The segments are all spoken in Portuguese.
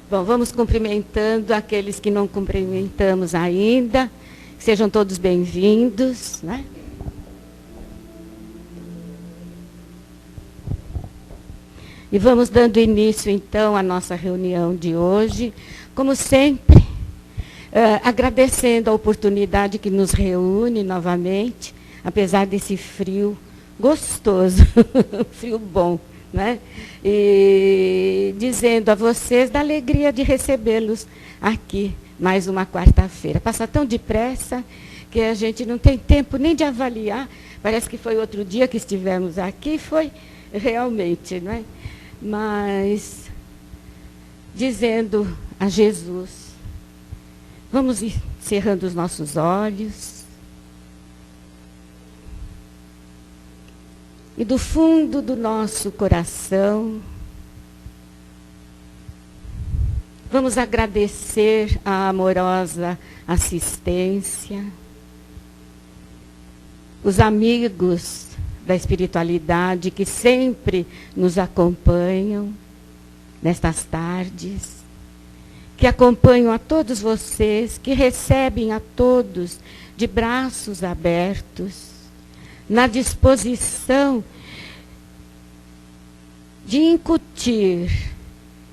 Bom, vamos cumprimentando aqueles que não cumprimentamos ainda. Sejam todos bem-vindos, né? E vamos dando início, então, à nossa reunião de hoje. Como sempre, agradecendo a oportunidade que nos reúne novamente, apesar desse frio gostoso, frio bom, né? E dizendo a vocês da alegria de recebê-los aqui, mais uma quarta-feira. Passa tão depressa que a gente não tem tempo nem de avaliar. Parece que foi outro dia que estivemos aqui, foi realmente, não é? Mas, dizendo a Jesus, vamos encerrando os nossos olhos. E do fundo do nosso coração, vamos agradecer a amorosa assistência, os amigos da espiritualidade que sempre nos acompanham nestas tardes, que acompanham a todos vocês, que recebem a todos de braços abertos, na disposição de incutir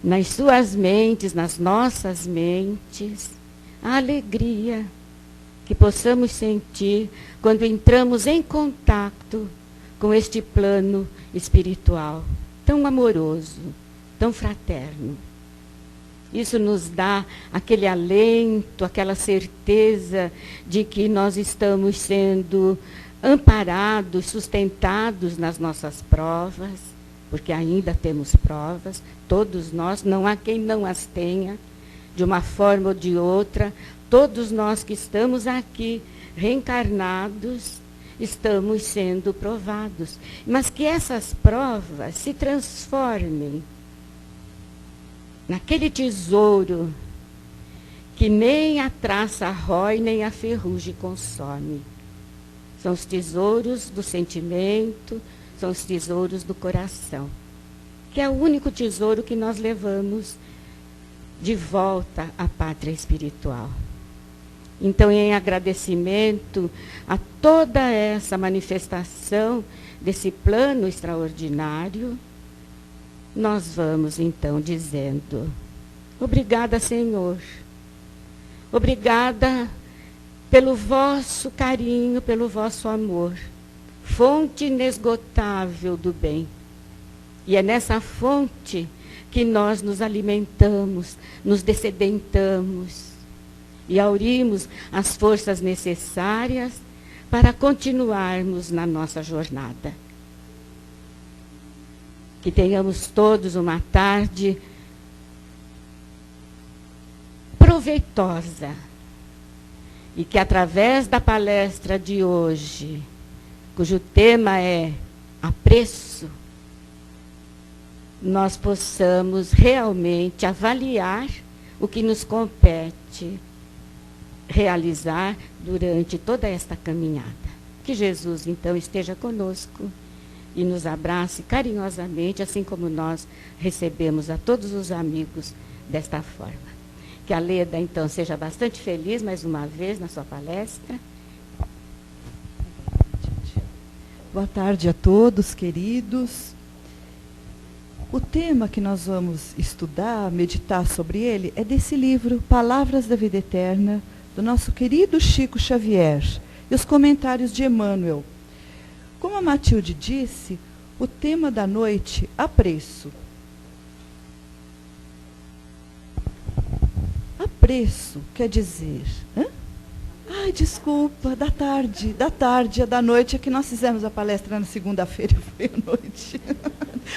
nas suas mentes, nas nossas mentes, a alegria que possamos sentir quando entramos em contato com este plano espiritual tão amoroso, tão fraterno. Isso nos dá aquele alento, aquela certeza de que nós estamos sendo amparados, sustentados nas nossas provas, porque ainda temos provas, todos nós, não há quem não as tenha, de uma forma ou de outra, todos nós que estamos aqui reencarnados, estamos sendo provados. Mas que essas provas se transformem naquele tesouro que nem a traça rói, nem a ferrugem consome. São os tesouros do sentimento, são os tesouros do coração, que é o único tesouro que nós levamos de volta à pátria espiritual. Então, em agradecimento a toda essa manifestação desse plano extraordinário, nós vamos, então, dizendo: obrigada, Senhor. Obrigada pelo vosso carinho, pelo vosso amor, fonte inesgotável do bem. E é nessa fonte que nós nos alimentamos, nos dessedentamos e aurimos as forças necessárias para continuarmos na nossa jornada. Que tenhamos todos uma tarde proveitosa e que através da palestra de hoje, cujo tema é apreço, nós possamos realmente avaliar o que nos compete realizar durante toda esta caminhada. Que Jesus, então, esteja conosco e nos abrace carinhosamente, assim como nós recebemos a todos os amigos desta forma. Que a Leda, então, seja bastante feliz mais uma vez na sua palestra. Boa tarde a todos, queridos. O tema que nós vamos estudar, meditar sobre ele, é desse livro, Palavras da Vida Eterna, do nosso querido Chico Xavier, e os comentários de Emmanuel. Como a Matilde disse, o tema da noite, apreço. Apreço quer dizer... Ai, desculpa, da tarde, é da noite, é que nós fizemos a palestra na segunda-feira, foi à noite.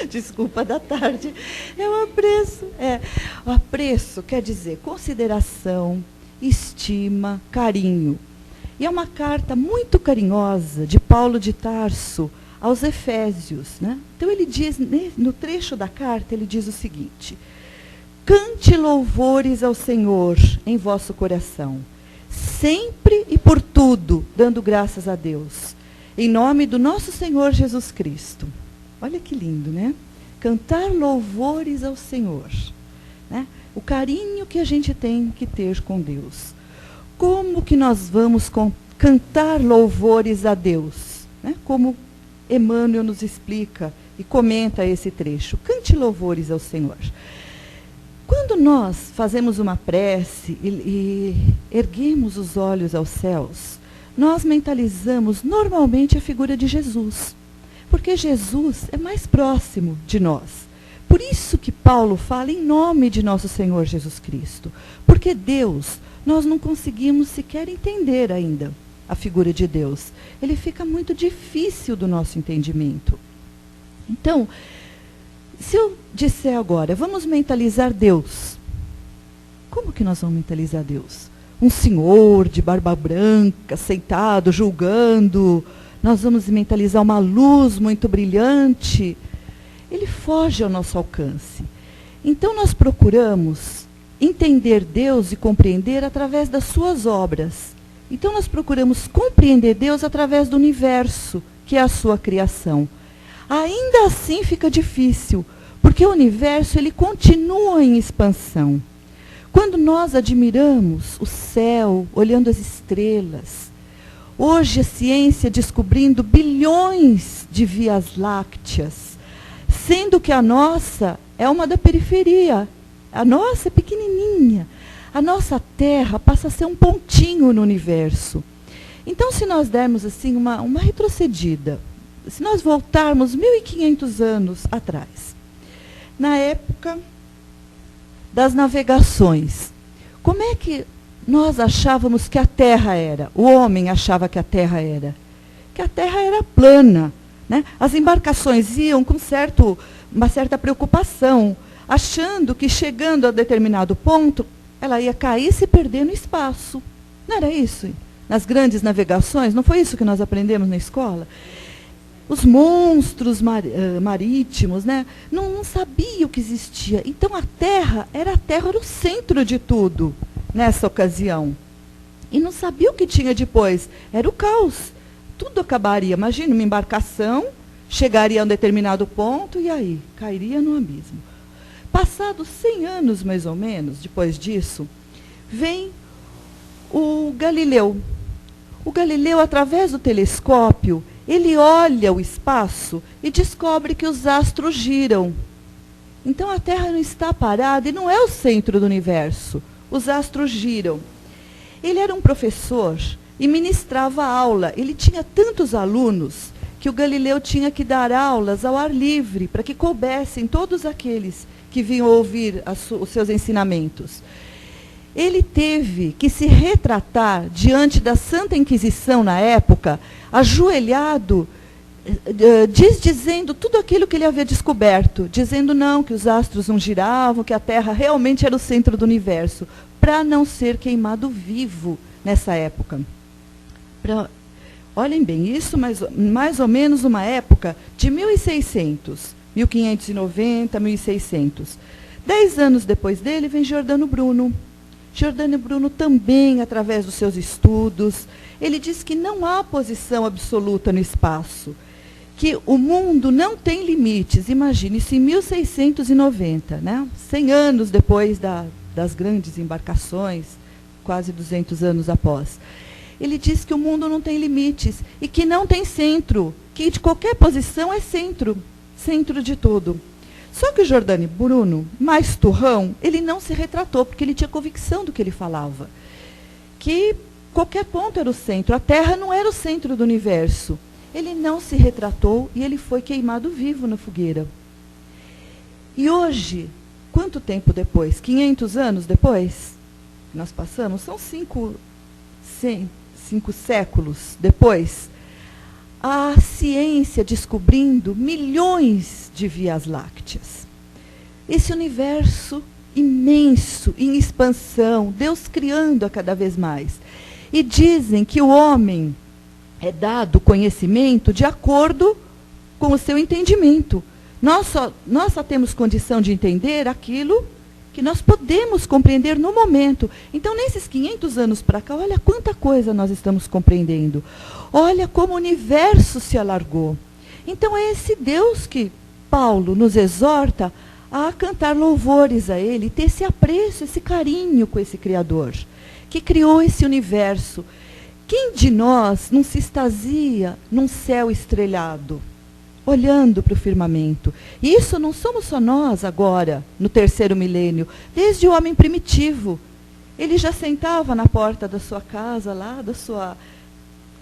Desculpa, da tarde. É o apreço. O apreço quer dizer consideração, estima, carinho. E é uma carta muito carinhosa de Paulo de Tarso aos Efésios, né? Então ele diz, no trecho da carta, ele diz o seguinte: cante louvores ao Senhor em vosso coração, sempre e por tudo, dando graças a Deus, em nome do nosso Senhor Jesus Cristo. Olha que lindo, né? Cantar louvores ao Senhor, né? o carinho que a gente tem que ter com Deus. Como que nós vamos cantar louvores a Deus? Né? Como Emmanuel nos explica e comenta esse trecho. Cante louvores ao Senhor. Quando nós fazemos uma prece e erguemos os olhos aos céus, nós mentalizamos normalmente a figura de Jesus, porque Jesus é mais próximo de nós. Por isso que Paulo fala em nome de nosso Senhor Jesus Cristo, porque Deus, nós não conseguimos sequer entender ainda a figura de Deus. Ele fica muito difícil do nosso entendimento. Então, se eu disser agora, vamos mentalizar Deus. Como que nós vamos mentalizar Deus? Um senhor de barba branca, sentado, julgando. Nós vamos mentalizar uma luz muito brilhante. Ele foge ao nosso alcance. Então nós procuramos entender Deus e compreender através das suas obras. Então nós procuramos compreender Deus através do universo, que é a sua criação. Ainda assim fica difícil, porque o universo ele continua em expansão. Quando nós admiramos o céu, olhando as estrelas, hoje a ciência descobrindo bilhões de vias lácteas, sendo que a nossa é uma da periferia, a nossa é pequenininha, a nossa Terra passa a ser um pontinho no universo. Então, se nós dermos assim uma retrocedida, se nós voltarmos 1500 anos atrás, na época das navegações, como é que nós achávamos que a Terra era? O homem achava que a Terra era? Que a Terra era plana, né? As embarcações iam com uma certa preocupação, achando que chegando a determinado ponto, ela ia cair e se perder no espaço. Não era isso? Nas grandes navegações, não foi isso que nós aprendemos na escola? Os monstros marítimos, né? Não sabiam que existia. Então a Terra era o centro de tudo nessa ocasião. E não sabia o que tinha depois. Era o caos. Tudo acabaria. Imagina uma embarcação, chegaria a um determinado ponto e aí cairia no abismo. Passados 100 anos, mais ou menos, depois disso, vem o Galileu. O Galileu, através do telescópio, ele olha o espaço e descobre que os astros giram. Então a Terra não está parada e não é o centro do universo. Os astros giram. Ele era um professor e ministrava aula. Ele tinha tantos alunos que o Galileu tinha que dar aulas ao ar livre para que coubessem todos aqueles que vinham ouvir os seus ensinamentos. Ele teve que se retratar diante da Santa Inquisição na época, ajoelhado, dizendo tudo aquilo que ele havia descoberto, dizendo não, que os astros não giravam, que a Terra realmente era o centro do universo, para não ser queimado vivo nessa época. Olhem bem, isso mais ou menos uma época de 1600, 1590, 1600. 10 anos depois dele vem Giordano Bruno. Giordano Bruno também, através dos seus estudos, ele diz que não há posição absoluta no espaço, que o mundo não tem limites. Imagine, isso em 1690, né? 100 anos depois das grandes embarcações, quase 200 anos após. Ele diz que o mundo não tem limites e que não tem centro, que de qualquer posição é centro de tudo. Só que o Giordano Bruno, mais turrão, ele não se retratou, porque ele tinha convicção do que ele falava. Que qualquer ponto era o centro, a Terra não era o centro do universo. Ele não se retratou e ele foi queimado vivo na fogueira. E hoje, quanto tempo depois? 500 anos depois? Nós passamos, são 5 séculos depois. A ciência descobrindo milhões de vias lácteas. Esse universo imenso, em expansão, Deus criando a cada vez mais. E dizem que o homem é dado conhecimento de acordo com o seu entendimento. Nós só temos condição de entender aquilo que nós podemos compreender no momento. Então, nesses 500 anos para cá, olha quanta coisa nós estamos compreendendo. Olha como o universo se alargou. Então, é esse Deus que Paulo nos exorta a cantar louvores a Ele, ter esse apreço, esse carinho com esse Criador, que criou esse universo. Quem de nós não se extasia num céu estrelado, olhando para o firmamento? E isso não somos só nós agora, no 3º milênio, desde o homem primitivo. Ele já sentava na porta da sua casa, lá da sua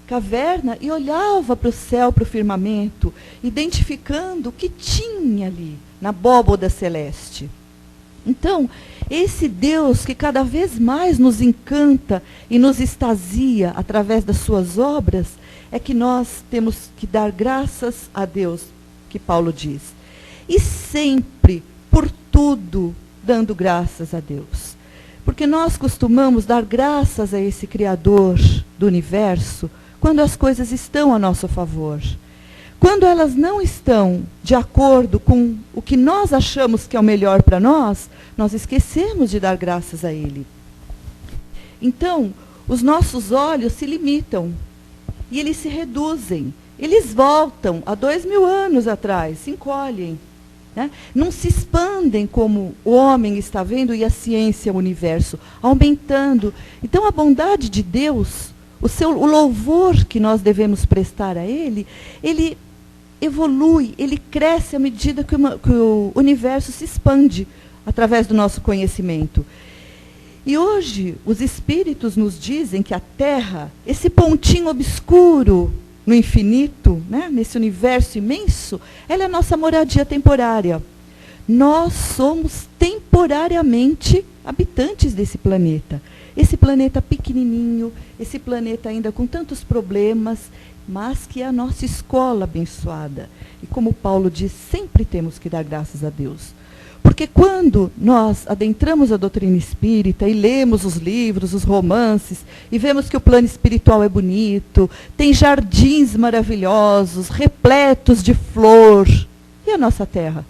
caverna, e olhava para o céu, para o firmamento, identificando o que tinha ali, na abóboda celeste. Então, esse Deus que cada vez mais nos encanta e nos extasia através das suas obras, é que nós temos que dar graças a Deus, que Paulo diz. E sempre, por tudo, dando graças a Deus. Porque nós costumamos dar graças a esse Criador do universo quando as coisas estão a nosso favor. Quando elas não estão de acordo com o que nós achamos que é o melhor para nós, nós esquecemos de dar graças a Ele. Então, os nossos olhos se limitam e eles se reduzem. Eles voltam a 2000 anos atrás, se encolhem. Né? Não se expandem como o homem está vendo e a ciência, o universo, aumentando. Então, a bondade de Deus, o louvor que nós devemos prestar a Ele, ele evolui, ele cresce à medida que o universo se expande através do nosso conhecimento. E hoje, os espíritos nos dizem que a Terra, esse pontinho obscuro no infinito, né, nesse universo imenso, ela é a nossa moradia temporária. Nós somos temporariamente habitantes desse planeta. Esse planeta pequenininho, esse planeta ainda com tantos problemas, mas que é a nossa escola abençoada. E como Paulo diz, sempre temos que dar graças a Deus. Porque quando nós adentramos a doutrina espírita e lemos os livros, os romances, e vemos que o plano espiritual é bonito, tem jardins maravilhosos, repletos de flor. E a nossa terra?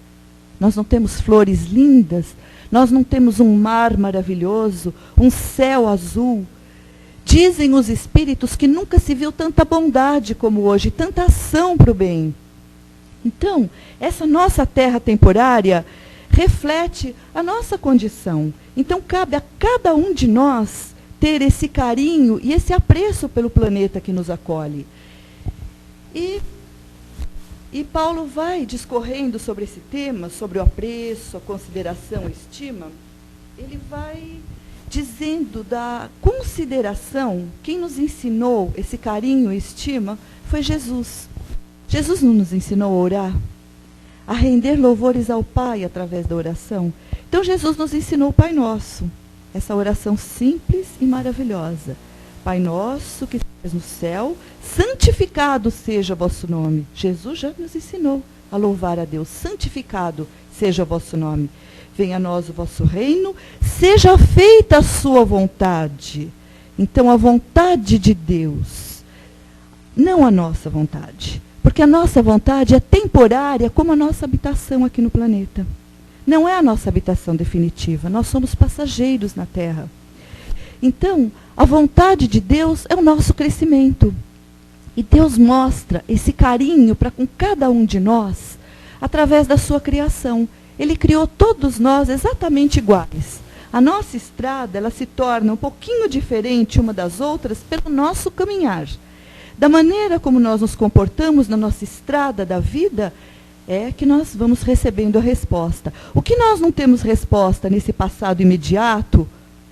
Nós não temos flores lindas? Nós não temos um mar maravilhoso, um céu azul? Dizem os espíritos que nunca se viu tanta bondade como hoje, tanta ação para o bem. Então, essa nossa terra temporária reflete a nossa condição. Então, cabe a cada um de nós ter esse carinho e esse apreço pelo planeta que nos acolhe. E Paulo vai discorrendo sobre esse tema, sobre o apreço, a consideração, a estima. Ele vai dizendo da consideração. Quem nos ensinou esse carinho e estima foi Jesus. Jesus não nos ensinou a orar, a render louvores ao Pai através da oração. Então, Jesus nos ensinou o Pai Nosso, essa oração simples e maravilhosa. Pai nosso que estás no céu, santificado seja o vosso nome. Jesus já nos ensinou a louvar a Deus. Santificado seja o vosso nome. Venha a nós o vosso reino, seja feita a sua vontade. Então, a vontade de Deus, não a nossa vontade. Porque a nossa vontade é temporária como a nossa habitação aqui no planeta. Não é a nossa habitação definitiva. Nós somos passageiros na Terra. Então, a vontade de Deus é o nosso crescimento. E Deus mostra esse carinho para com cada um de nós através da sua criação. Ele criou todos nós exatamente iguais. A nossa estrada, ela se torna um pouquinho diferente uma das outras pelo nosso caminhar. Da maneira como nós nos comportamos na nossa estrada da vida, é que nós vamos recebendo a resposta. O que nós não temos resposta nesse passado imediato,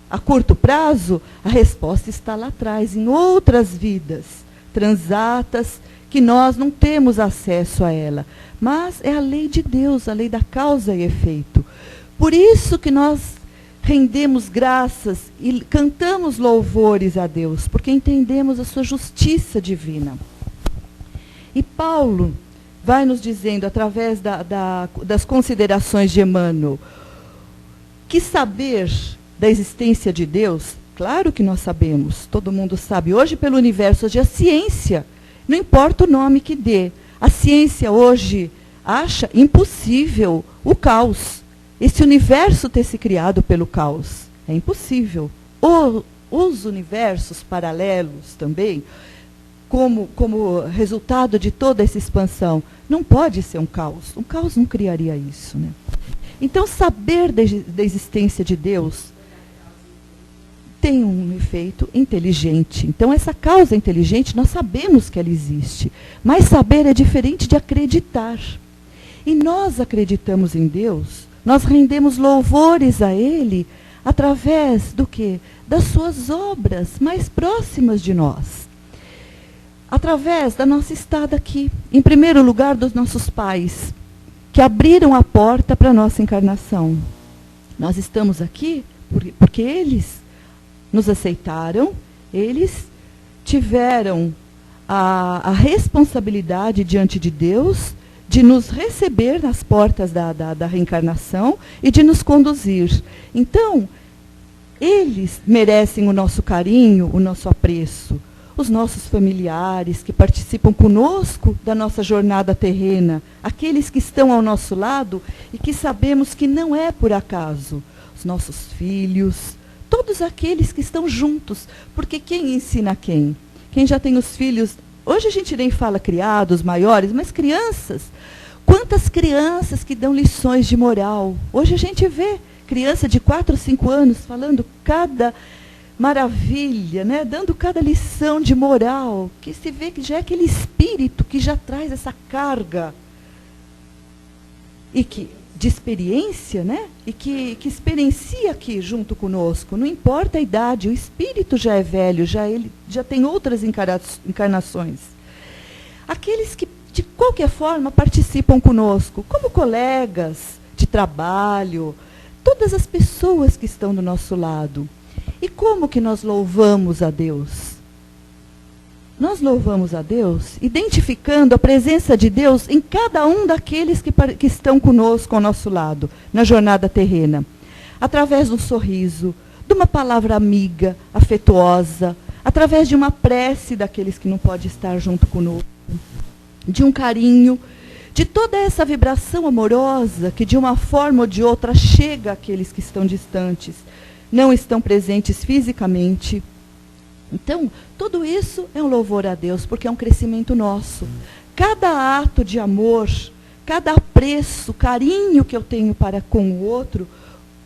a curto prazo, a resposta está lá atrás, em outras vidas transatas, que nós não temos acesso a ela. Mas é a lei de Deus, a lei da causa e efeito. Por isso que nós rendemos graças e cantamos louvores a Deus, porque entendemos a sua justiça divina. E Paulo vai nos dizendo, através das considerações de Emmanuel, que saber da existência de Deus, claro que nós sabemos, todo mundo sabe. Hoje, pelo universo, hoje a ciência, não importa o nome que dê, a ciência hoje acha impossível o caos. Esse universo ter se criado pelo caos. É impossível. Os universos paralelos também, como resultado de toda essa expansão, não pode ser um caos. Um caos não criaria isso, né? Então, saber da existência de Deus tem um efeito inteligente. Então, essa causa inteligente, nós sabemos que ela existe. Mas saber é diferente de acreditar. E nós acreditamos em Deus, nós rendemos louvores a Ele através do quê? Das suas obras mais próximas de nós. Através da nossa estada aqui. Em primeiro lugar, dos nossos pais, que abriram a porta para a nossa encarnação. Nós estamos aqui porque eles nos aceitaram, eles tiveram a responsabilidade diante de Deus de nos receber nas portas da reencarnação e de nos conduzir. Então, eles merecem o nosso carinho, o nosso apreço. Os nossos familiares que participam conosco da nossa jornada terrena, aqueles que estão ao nosso lado e que sabemos que não é por acaso. Os nossos filhos, todos aqueles que estão juntos, porque quem ensina quem? Quem já tem os filhos, hoje a gente nem fala criados, maiores, mas crianças. Quantas crianças que dão lições de moral? Hoje a gente vê criança de 4 ou 5 anos falando cada maravilha, né? Dando cada lição de moral, que se vê que já é aquele espírito que já traz essa carga e que de experiência, né? E que experiencia aqui junto conosco. Não importa a idade, o espírito já é velho, ele já tem outras encarnações. Aqueles que de qualquer forma participam conosco, como colegas de trabalho, todas as pessoas que estão do nosso lado. E como que nós louvamos a Deus? Nós louvamos a Deus identificando a presença de Deus em cada um daqueles que estão conosco ao nosso lado, na jornada terrena. Através de um sorriso, de uma palavra amiga, afetuosa, através de uma prece daqueles que não podem estar junto conosco, de um carinho, de toda essa vibração amorosa que de uma forma ou de outra chega àqueles que estão distantes, não estão presentes fisicamente. Então, tudo isso é um louvor a Deus, porque é um crescimento nosso. Cada ato de amor, cada apreço, carinho que eu tenho para com o outro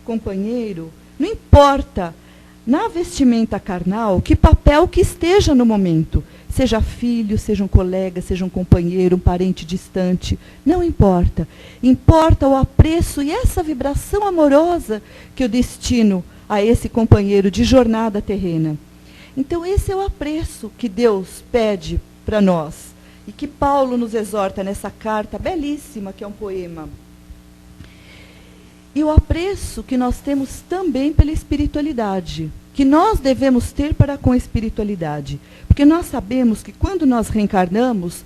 companheiro, não importa na vestimenta carnal que papel que esteja no momento, seja filho, seja um colega, seja um companheiro, um parente distante, não importa. Importa o apreço e essa vibração amorosa que eu destino a esse companheiro de jornada terrena. Então, esse é o apreço que Deus pede para nós. E que Paulo nos exorta nessa carta belíssima, que é um poema. E o apreço que nós temos também pela espiritualidade, que nós devemos ter para com a espiritualidade. Porque nós sabemos que quando nós reencarnamos,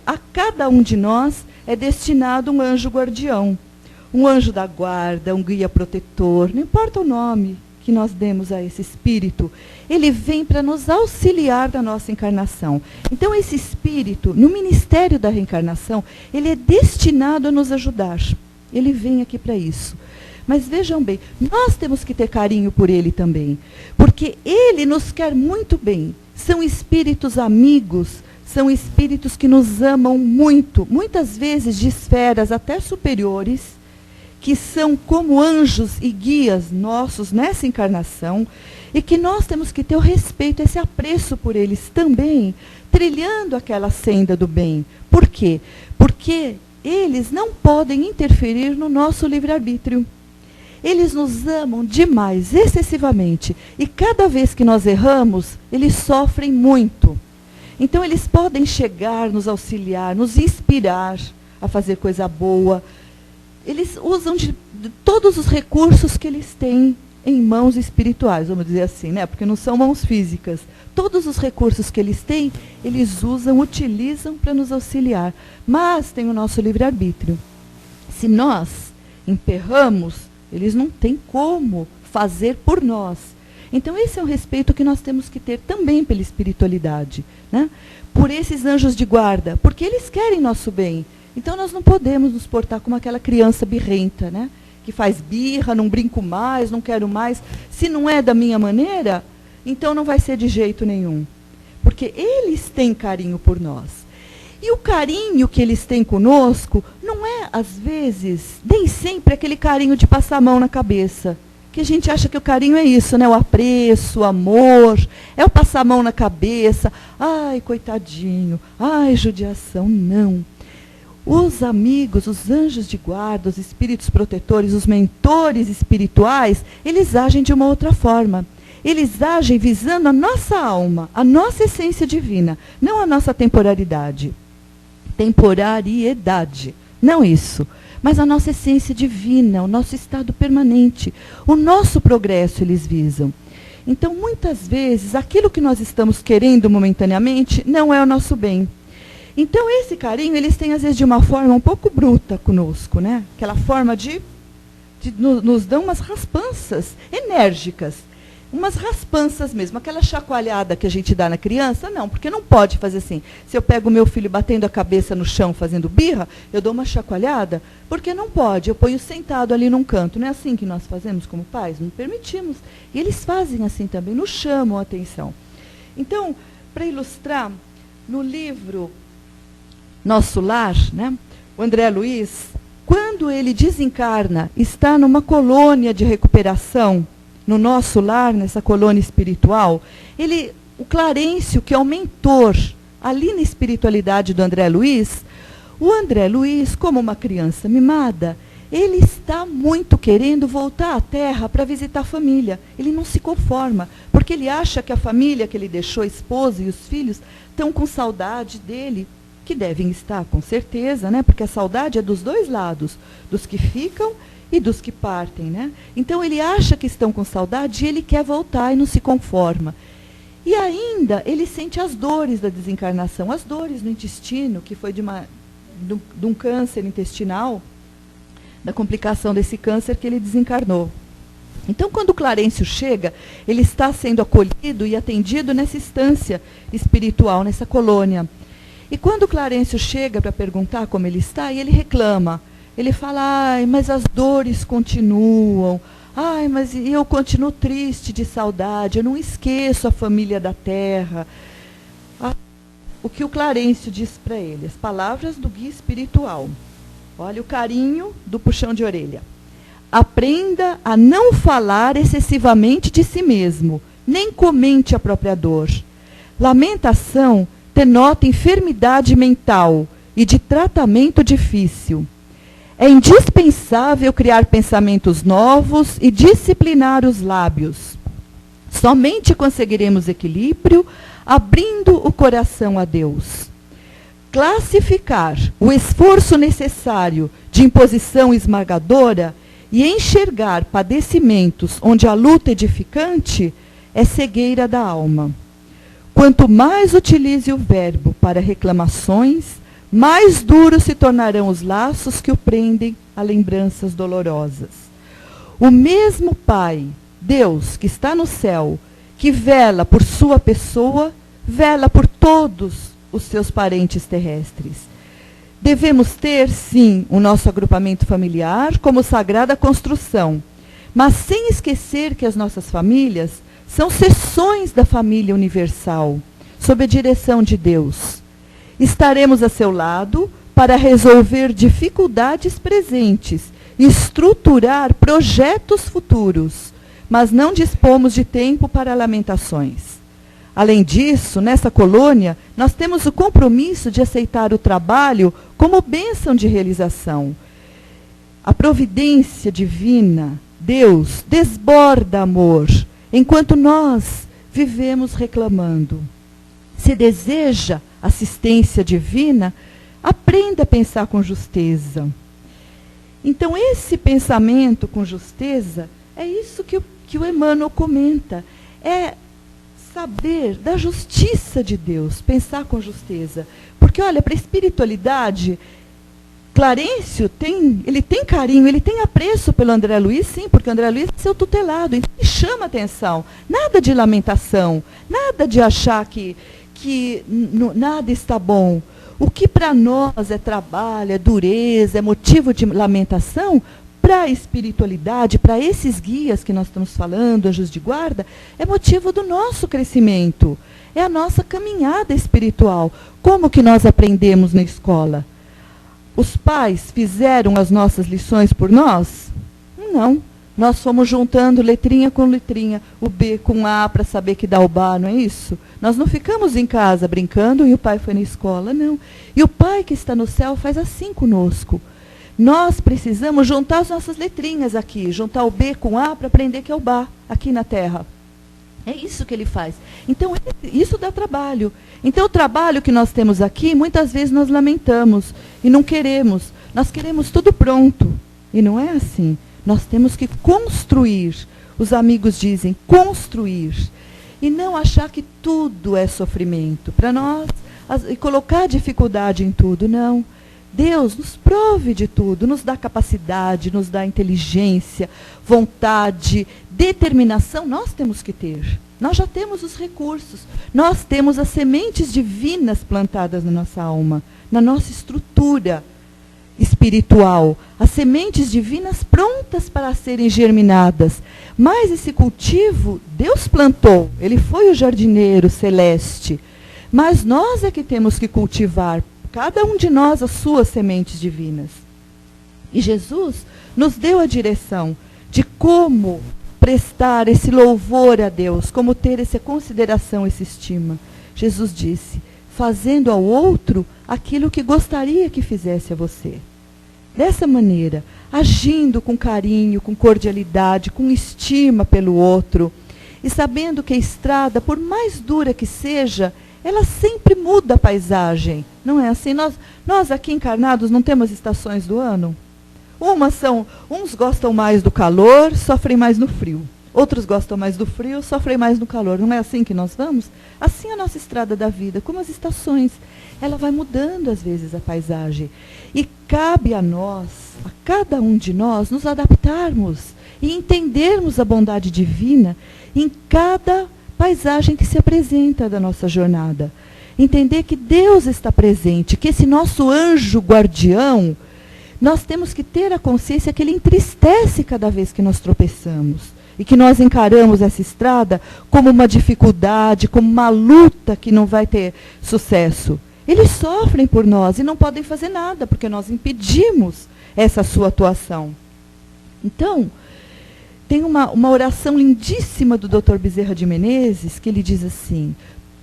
a cada um de nós é destinado um anjo guardião. Um anjo da guarda, um guia protetor, não importa o nome que nós demos a esse espírito, ele vem para nos auxiliar da nossa encarnação. Então, esse espírito, no ministério da reencarnação, ele é destinado a nos ajudar. Ele vem aqui para isso. Mas vejam bem, nós temos que ter carinho por ele também, porque ele nos quer muito bem. São espíritos amigos, são espíritos que nos amam muito, muitas vezes de esferas até superiores, que são como anjos e guias nossos nessa encarnação, e que nós temos que ter o respeito, esse apreço por eles também, trilhando aquela senda do bem. Por quê? Porque eles não podem interferir no nosso livre-arbítrio. Eles nos amam demais, excessivamente, e cada vez que nós erramos, eles sofrem muito. Então, eles podem chegar, nos auxiliar, nos inspirar a fazer coisa boa. Eles usam de todos os recursos que eles têm em mãos espirituais, vamos dizer assim, né? Porque não são mãos físicas. Todos os recursos que eles têm, eles usam, utilizam para nos auxiliar. Mas tem o nosso livre-arbítrio. Se nós emperramos, eles não têm como fazer por nós. Então, esse é um respeito que nós temos que ter também pela espiritualidade, né? Por esses anjos de guarda, porque eles querem nosso bem. Então, nós não podemos nos portar como aquela criança birrenta, né? Que faz birra, não brinco mais, não quero mais. Se não é da minha maneira, então não vai ser de jeito nenhum. Porque eles têm carinho por nós. E o carinho que eles têm conosco não é às vezes, nem sempre aquele carinho de passar a mão na cabeça. Que a gente acha que o carinho é isso, né? O apreço, o amor, é o passar a mão na cabeça. Ai, coitadinho, ai, judiação. Não. Os amigos, os anjos de guarda, os espíritos protetores, os mentores espirituais, eles agem de uma outra forma. Eles agem visando a nossa alma, a nossa essência divina, não a nossa temporariedade. Temporariedade, não isso. Mas a nossa essência divina, o nosso estado permanente, o nosso progresso eles visam. Então, muitas vezes, aquilo que nós estamos querendo momentaneamente não é o nosso bem. Então, esse carinho, eles têm, às vezes, de uma forma um pouco bruta conosco, né? Aquela forma de nos dão umas raspanças enérgicas. Umas raspanças mesmo, aquela chacoalhada que a gente dá na criança, não, porque não pode fazer assim. Se eu pego o meu filho batendo a cabeça no chão, fazendo birra, eu dou uma chacoalhada, porque não pode, eu ponho sentado ali num canto. Não é assim que nós fazemos como pais? Não permitimos. E eles fazem assim também, nos chamam a atenção. Então, para ilustrar, no livro Nosso Lar, né, o André Luiz, quando ele desencarna, está numa colônia de recuperação, no Nosso Lar, nessa colônia espiritual, o Clarencio, que é o mentor ali na espiritualidade do André Luiz, o André Luiz, como uma criança mimada, ele está muito querendo voltar à Terra para visitar a família. Ele não se conforma, porque ele acha que a família que ele deixou, a esposa e os filhos, estão com saudade dele, que devem estar, com certeza, né? Porque a saudade é dos dois lados, dos que ficam e dos que partem, né? Então ele acha que estão com saudade e ele quer voltar e não se conforma. E ainda ele sente as dores da desencarnação, as dores no intestino, que foi de um câncer intestinal, da complicação desse câncer que ele desencarnou. Então, quando o Clarencio chega, ele está sendo acolhido e atendido nessa instância espiritual, nessa colônia. E quando o Clarencio chega para perguntar como ele está, e ele reclama, ele fala, ai, mas as dores continuam, ai, mas eu continuo triste de saudade, eu não esqueço a família da terra. O que o Clarencio diz para ele, as palavras do guia espiritual. Olha o carinho do puxão de orelha. Aprenda a não falar excessivamente de si mesmo, nem comente a própria dor. Lamentação denota enfermidade mental e de tratamento difícil. É indispensável criar pensamentos novos e disciplinar os lábios. Somente conseguiremos equilíbrio abrindo o coração a Deus. Classificar o esforço necessário de imposição esmagadora e enxergar padecimentos onde a luta edificante é cegueira da alma. Quanto mais utilize o verbo para reclamações, mais duros se tornarão os laços que o prendem a lembranças dolorosas. O mesmo Pai, Deus, que está no céu, que vela por sua pessoa, vela por todos os seus parentes terrestres. Devemos ter, sim, o nosso agrupamento familiar como sagrada construção, mas sem esquecer que as nossas famílias são seções da família universal, sob a direção de Deus. Estaremos a seu lado para resolver dificuldades presentes e estruturar projetos futuros, mas não dispomos de tempo para lamentações. Além disso, nessa colônia, nós temos o compromisso de aceitar o trabalho como bênção de realização. A providência divina, Deus, desborda amor, enquanto nós vivemos reclamando. Se deseja assistência divina, aprenda a pensar com justeza. Então, esse pensamento com justeza, é isso que o Emmanuel comenta. É saber da justiça de Deus, pensar com justeza. Porque, olha, para a espiritualidade, Clarencio ele tem carinho, ele tem apreço pelo André Luiz, sim, porque o André Luiz é seu tutelado, então ele chama atenção. Nada de lamentação, nada de achar que nada está bom. O que para nós é trabalho, é dureza, é motivo de lamentação, para a espiritualidade, para esses guias que nós estamos falando, anjos de guarda, é motivo do nosso crescimento. É a nossa caminhada espiritual. Como que nós aprendemos na escola? Os pais fizeram as nossas lições por nós? Não. Nós fomos juntando letrinha com letrinha, o B com A para saber que dá o Bá, não é isso? Nós não ficamos em casa brincando e o pai foi na escola, não. E o Pai que está no céu faz assim conosco. Nós precisamos juntar as nossas letrinhas aqui, juntar o B com A para aprender que é o Bá, aqui na Terra. É isso que ele faz. Então, isso dá trabalho. Então, o trabalho que nós temos aqui, muitas vezes nós lamentamos e não queremos. Nós queremos tudo pronto. E não é assim. Nós temos que construir. Os amigos dizem, construir. E não achar que tudo é sofrimento. Para nós, e colocar dificuldade em tudo, não. Deus nos prove de tudo, nos dá capacidade, nos dá inteligência, vontade, determinação, nós temos que ter. Nós já temos os recursos, nós temos as sementes divinas plantadas na nossa alma, na nossa estrutura espiritual, as sementes divinas prontas para serem germinadas. Mas esse cultivo, Deus plantou, Ele foi o jardineiro celeste, mas nós é que temos que cultivar, cada um de nós, as suas sementes divinas. E Jesus nos deu a direção de como prestar esse louvor a Deus, como ter essa consideração, essa estima. Jesus disse, fazendo ao outro aquilo que gostaria que fizesse a você. Dessa maneira, agindo com carinho, com cordialidade, com estima pelo outro, e sabendo que a estrada, por mais dura que seja, ela sempre muda a paisagem. Não é assim? Nós aqui encarnados não temos estações do ano? Uns gostam mais do calor, sofrem mais no frio. Outros gostam mais do frio, sofrem mais no calor. Não é assim que nós vamos? Assim é a nossa estrada da vida, como as estações. Ela vai mudando às vezes a paisagem. E cabe a nós, a cada um de nós, nos adaptarmos e entendermos a bondade divina em cada paisagem que se apresenta da nossa jornada. Entender que Deus está presente, que esse nosso anjo guardião, nós temos que ter a consciência que ele entristece cada vez que nós tropeçamos. E que nós encaramos essa estrada como uma dificuldade, como uma luta que não vai ter sucesso. Eles sofrem por nós e não podem fazer nada, porque nós impedimos essa sua atuação. Então, tem uma oração lindíssima do Dr. Bezerra de Menezes, que ele diz assim,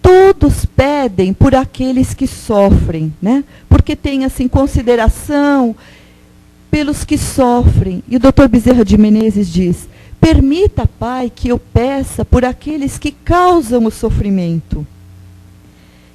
todos pedem por aqueles que sofrem, né? Porque tem assim, consideração pelos que sofrem. E o Dr. Bezerra de Menezes diz, permita, Pai, que eu peça por aqueles que causam o sofrimento.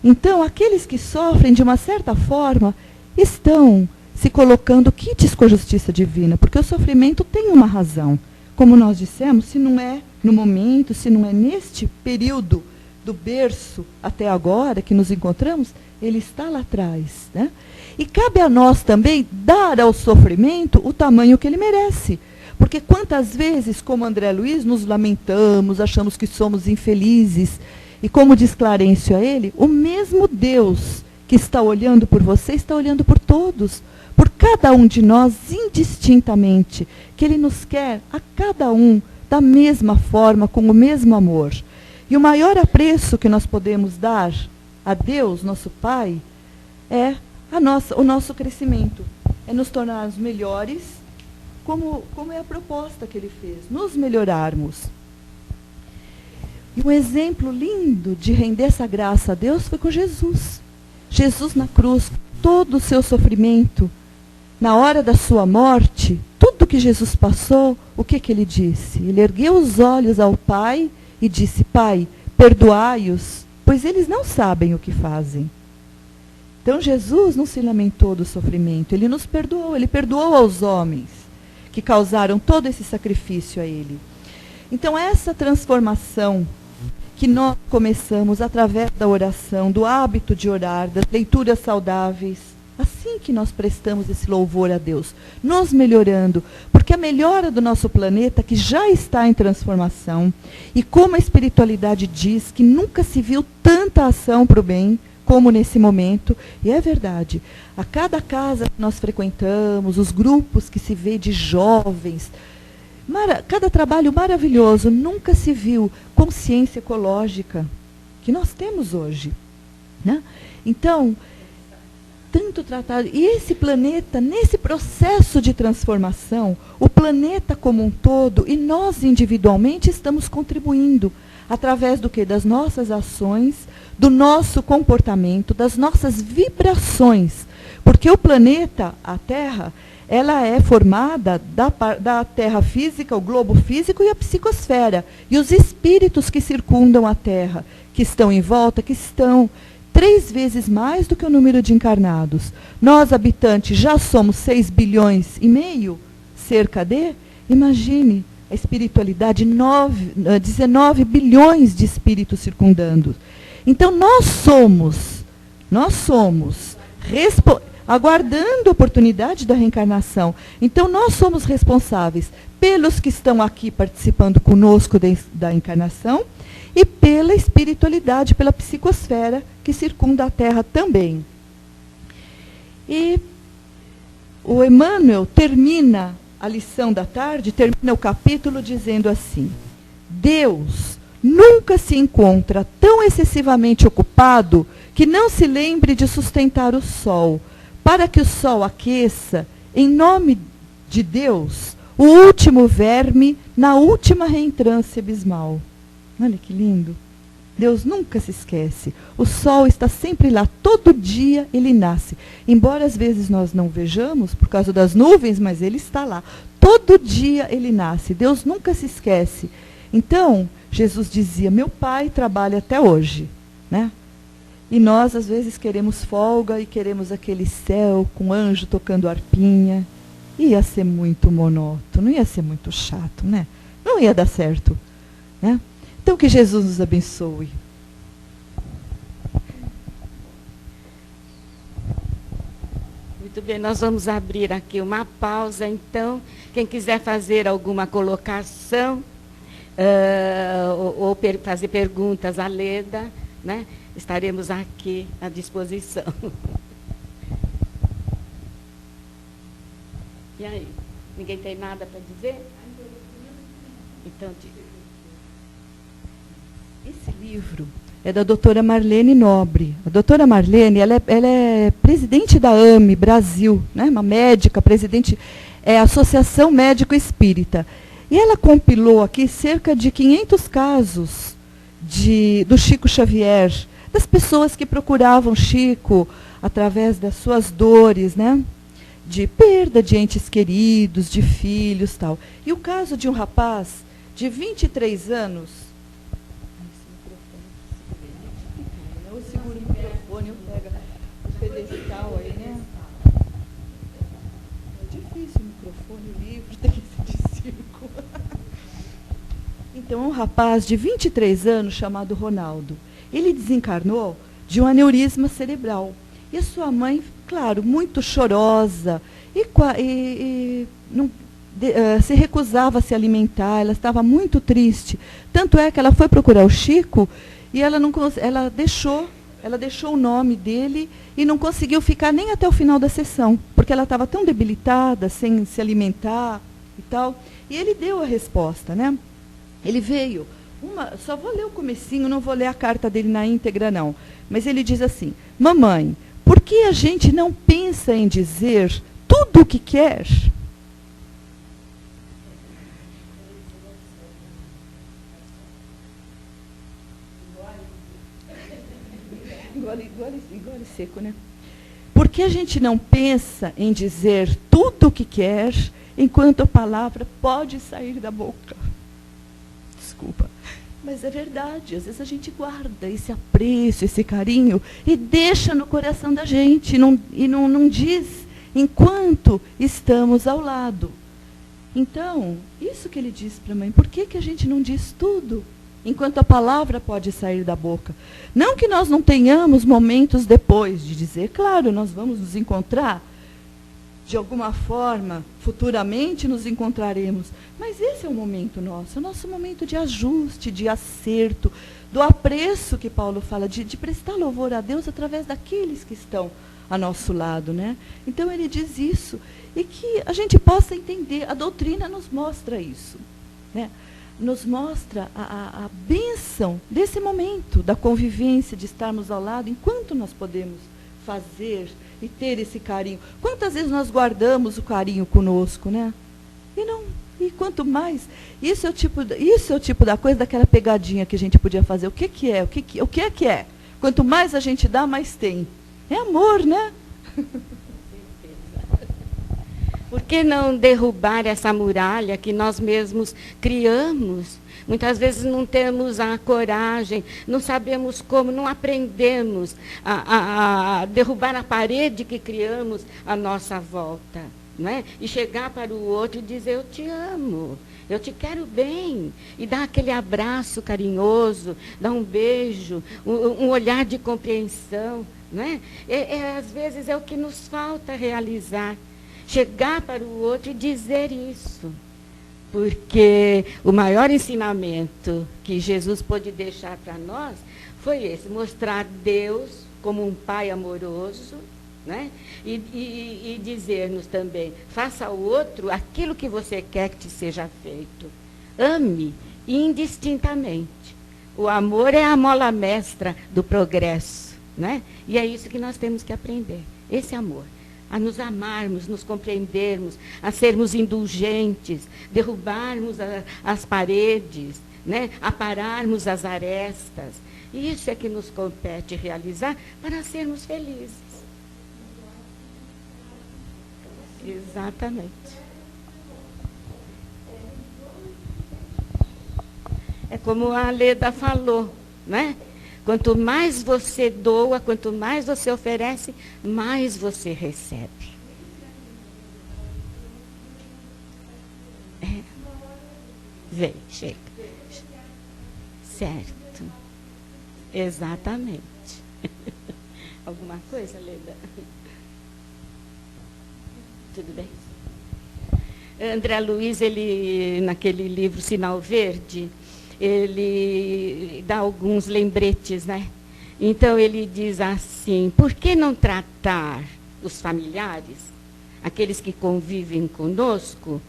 Então, aqueles que sofrem, de uma certa forma, estão se colocando quites com a justiça divina, porque o sofrimento tem uma razão. Como nós dissemos, se não é no momento, se não é neste período do berço até agora que nos encontramos, ele está lá atrás, né? E cabe a nós também dar ao sofrimento o tamanho que ele merece. Porque quantas vezes, como André Luiz, nos lamentamos, achamos que somos infelizes. E como diz Clarencio a ele, o mesmo Deus que está olhando por você, está olhando por todos. Por cada um de nós, indistintamente. Que ele nos quer, a cada um, da mesma forma, com o mesmo amor. E o maior apreço que nós podemos dar a Deus, nosso Pai, é o nosso crescimento. É nos tornarmos melhores, como é a proposta que ele fez, nos melhorarmos. E um exemplo lindo de render essa graça a Deus foi com Jesus. Jesus na cruz, todo o seu sofrimento, na hora da sua morte, tudo que Jesus passou, o que ele disse? Ele ergueu os olhos ao Pai e disse, Pai, perdoai-os, pois eles não sabem o que fazem. Então Jesus não se lamentou do sofrimento, ele nos perdoou, ele perdoou aos homens que causaram todo esse sacrifício a ele. Então essa transformação que nós começamos através da oração, do hábito de orar, das leituras saudáveis, assim que nós prestamos esse louvor a Deus, nos melhorando, porque a melhora do nosso planeta, que já está em transformação, e como a espiritualidade diz que nunca se viu tanta ação para o bem, como nesse momento, e é verdade, a cada casa que nós frequentamos, os grupos que se vê de jovens, cada trabalho maravilhoso, nunca se viu consciência ecológica que nós temos hoje, né? Então, tanto tratado. E esse planeta, nesse processo de transformação, o planeta como um todo e nós individualmente estamos contribuindo através do quê? Das nossas ações, do nosso comportamento, das nossas vibrações. Porque o planeta, a Terra, ela é formada da Terra física, o globo físico e a psicosfera. E os espíritos que circundam a Terra, que estão em volta, que estão 3 vezes mais do que o número de encarnados. Nós, habitantes, já somos 6 bilhões e meio, cerca de, imagine, a espiritualidade, 19 bilhões de espíritos circundando. Então, nós somos aguardando a oportunidade da reencarnação. Então, nós somos responsáveis pelos que estão aqui participando conosco da encarnação e pela espiritualidade, pela psicosfera que circunda a Terra também. E o Emmanuel termina a lição da tarde, termina o capítulo dizendo assim: Deus nunca se encontra tão excessivamente ocupado que não se lembre de sustentar o sol, para que o sol aqueça, em nome de Deus, o último verme na última reentrância abismal. Olha que lindo. Deus nunca se esquece. O sol está sempre lá, todo dia ele nasce. Embora às vezes nós não vejamos, por causa das nuvens, mas ele está lá. Todo dia ele nasce. Deus nunca se esquece. Então, Jesus dizia, meu Pai trabalha até hoje, né? E nós, às vezes, queremos folga e queremos aquele céu com anjo tocando harpinha. Ia ser muito monótono, ia ser muito chato, né? Não ia dar certo, né? Então, que Jesus nos abençoe. Muito bem, nós vamos abrir aqui uma pausa, então. Quem quiser fazer alguma colocação, ou fazer perguntas à Leda, né? Estaremos aqui à disposição. E aí? Ninguém tem nada para dizer? Então, diga. Esse livro é da doutora Marlene Nobre. A doutora Marlene, ela é presidente da AME Brasil, né? Uma médica, presidente, Associação Médico Espírita. E ela compilou aqui cerca de 500 casos do Chico Xavier, das pessoas que procuravam Chico através das suas dores, né? De perda de entes queridos, de filhos, tal. E o caso de um rapaz de 23 anos. Eu seguro o microfone, eu pego o pedestal aí, né? É difícil o microfone, o livro tem que ser de circo. Então, um rapaz de 23 anos chamado Ronaldo. Ele desencarnou de um aneurisma cerebral. E a sua mãe, claro, muito chorosa, se recusava a se alimentar, ela estava muito triste. Tanto é que ela foi procurar o Chico e ela deixou o nome dele e não conseguiu ficar nem até o final da sessão, porque ela estava tão debilitada, sem se alimentar e tal. E ele deu a resposta, né? Ele veio. Só vou ler o comecinho, não vou ler a carta dele na íntegra, não. Mas ele diz assim: mamãe, por que a gente não pensa em dizer tudo o que quer? Engole seco, né? Por que a gente não pensa em dizer tudo o que quer, enquanto a palavra pode sair da boca? Desculpa. Mas é verdade, às vezes a gente guarda esse apreço, esse carinho, e deixa no coração da gente, e não diz enquanto estamos ao lado. Então, isso que ele diz para a mãe, por que a gente não diz tudo, enquanto a palavra pode sair da boca? Não que nós não tenhamos momentos depois de dizer, claro, nós vamos nos encontrar, de alguma forma, futuramente nos encontraremos. Mas esse é o momento nosso, o nosso momento de ajuste, de acerto, do apreço que Paulo fala, de prestar louvor a Deus através daqueles que estão a nosso lado, né? Então ele diz isso, e que a gente possa entender, a doutrina nos mostra isso, né? Nos mostra a bênção desse momento, da convivência, de estarmos ao lado, enquanto nós podemos fazer e ter esse carinho. Quantas vezes nós guardamos o carinho conosco, né? E quanto mais, isso é o tipo da coisa, daquela pegadinha que a gente podia fazer. O que é? O que é? Quanto mais a gente dá, mais tem. É amor, né? Por que não derrubar essa muralha que nós mesmos criamos? Muitas vezes não temos a coragem, não sabemos como, não aprendemos a derrubar a parede que criamos à nossa volta. Não é? E chegar para o outro e dizer, eu te amo, eu te quero bem. E dar aquele abraço carinhoso, dar um beijo, um olhar de compreensão. Não é? Às vezes é o que nos falta realizar. Chegar para o outro e dizer isso. Porque o maior ensinamento que Jesus pôde deixar para nós foi esse, mostrar Deus como um Pai amoroso, né? E dizer-nos também, faça ao outro aquilo que você quer que te seja feito. Ame indistintamente. O amor é a mola mestra do progresso, né? E é isso que nós temos que aprender, esse amor. A nos amarmos, nos compreendermos, a sermos indulgentes, derrubarmos as paredes, né? Apararmos as arestas. Isso é que nos compete realizar para sermos felizes. Exatamente. É como a Leda falou, né? Quanto mais você doa, quanto mais você oferece, mais você recebe. Vem, chega. Certo. Exatamente. Alguma coisa, Leda? Tudo bem? André Luiz, ele, naquele livro Sinal Verde, ele dá alguns lembretes, né? Então, ele diz assim, por que não tratar os familiares, aqueles que convivem conosco,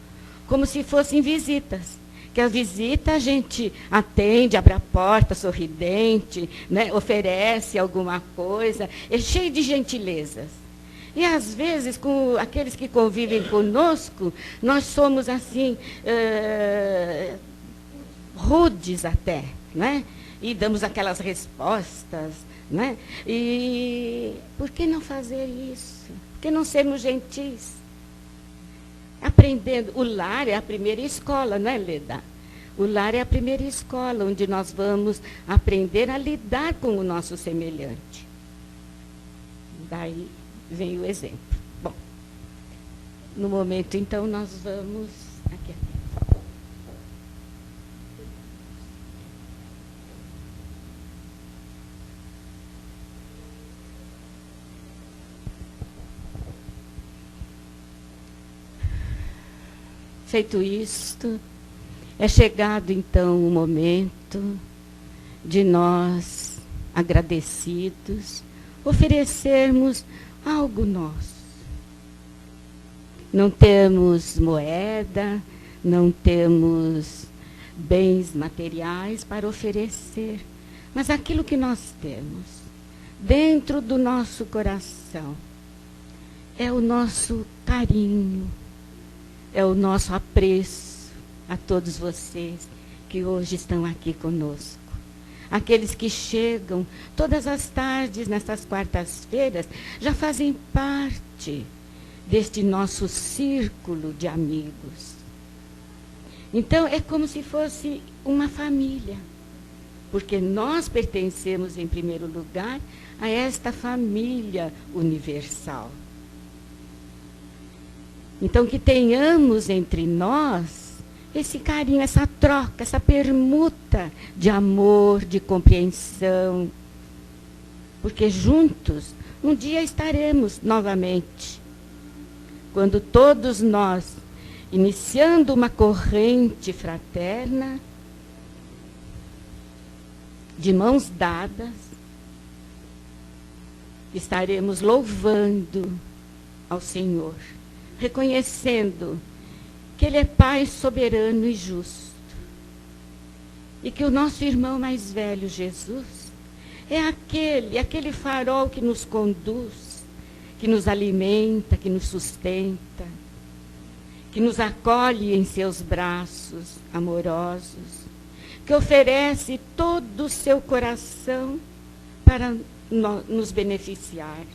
como se fossem visitas? Que a visita a gente atende, abre a porta, sorridente, né? Oferece alguma coisa, é cheio de gentilezas. E, às vezes, com aqueles que convivem conosco, nós somos, assim, rudes até, né? E damos aquelas respostas, né? E por que não fazer isso? Por que não sermos gentis? Aprendendo, o lar é a primeira escola, não é, Leda? O lar é a primeira escola, onde nós vamos aprender a lidar com o nosso semelhante. Daí vem o exemplo. Bom, no momento, então, nós vamos... Aqui. Feito isto, é chegado, então, o momento de nós, agradecidos, oferecermos algo nosso. Não temos moeda, não temos bens materiais para oferecer, mas aquilo que nós temos dentro do nosso coração é o nosso carinho, é o nosso apreço a todos vocês que hoje estão aqui conosco. Aqueles que chegam todas as tardes, nessas quartas-feiras, já fazem parte deste nosso círculo de amigos. Então, é como se fosse uma família, porque nós pertencemos, em primeiro lugar, a esta família universal. Então, que tenhamos entre nós esse carinho, essa troca, essa permuta de amor, de compreensão. Porque juntos, um dia estaremos novamente. Quando todos nós, iniciando uma corrente fraterna, de mãos dadas, estaremos louvando ao Senhor, reconhecendo que Ele é Pai soberano e justo. E que o nosso irmão mais velho, Jesus, É aquele farol que nos conduz, que nos alimenta, que nos sustenta, que nos acolhe em seus braços amorosos, que oferece todo o seu coração para nos beneficiar.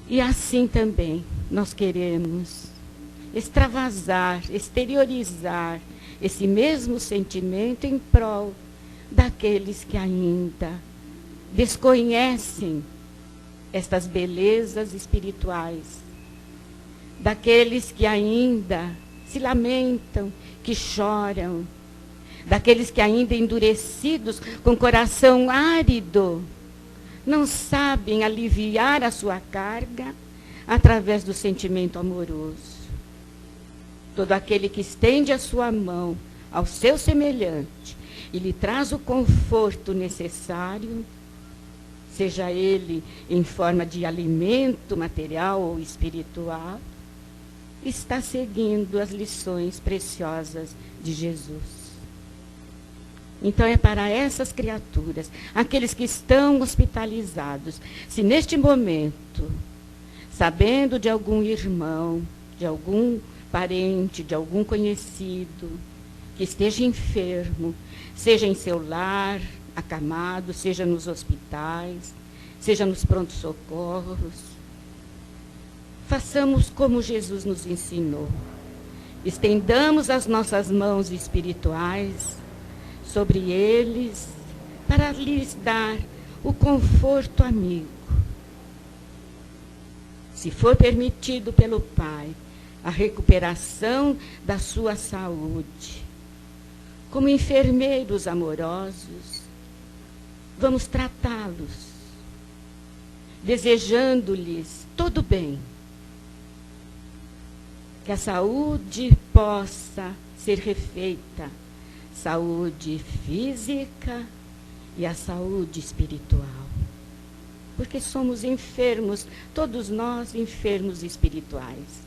E assim também nós queremos extravasar, exteriorizar esse mesmo sentimento em prol daqueles que ainda desconhecem estas belezas espirituais, daqueles que ainda se lamentam, que choram, daqueles que ainda endurecidos, com coração árido, não sabem aliviar a sua carga através do sentimento amoroso. Todo aquele que estende a sua mão ao seu semelhante e lhe traz o conforto necessário, seja ele em forma de alimento material ou espiritual, está seguindo as lições preciosas de Jesus. Então é para essas criaturas, aqueles que estão hospitalizados, se neste momento, sabendo de algum irmão, de algum parente, de algum conhecido, que esteja enfermo, seja em seu lar, acamado, seja nos hospitais, seja nos prontos-socorros, façamos como Jesus nos ensinou. Estendamos as nossas mãos espirituais sobre eles, para lhes dar o conforto amigo. Se for permitido pelo Pai, a recuperação da sua saúde, como enfermeiros amorosos, vamos tratá-los, desejando-lhes todo bem, que a saúde possa ser refeita, saúde física e a saúde espiritual. Porque somos enfermos, todos nós enfermos espirituais.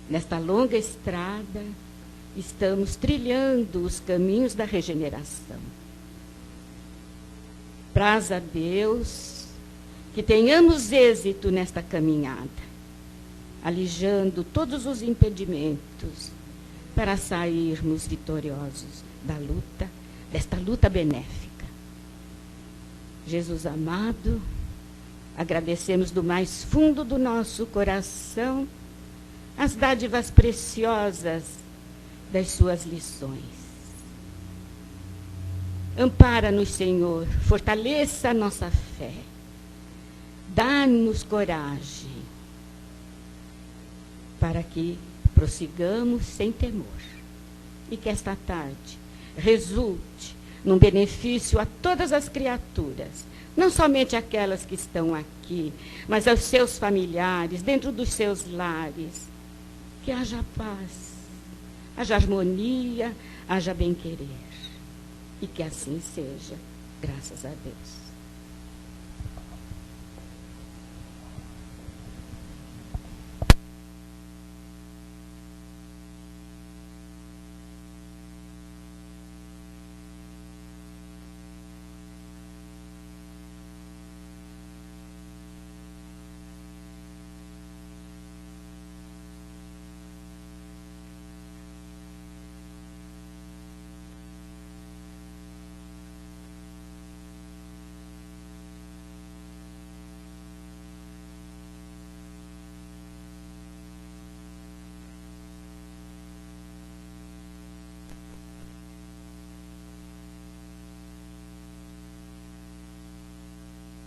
Nesta longa estrada, estamos trilhando os caminhos da regeneração. Praz a Deus que tenhamos êxito nesta caminhada, alijando todos os impedimentos para sairmos vitoriosos da luta, desta luta benéfica. Jesus amado, agradecemos do mais fundo do nosso coração as dádivas preciosas das suas lições. Ampara-nos, Senhor, fortaleça a nossa fé, dá-nos coragem para que prossigamos sem temor e que esta tarde resulte num benefício a todas as criaturas, não somente aquelas que estão aqui, mas aos seus familiares, dentro dos seus lares. Que haja paz, haja harmonia, haja bem-querer. E que assim seja, graças a Deus.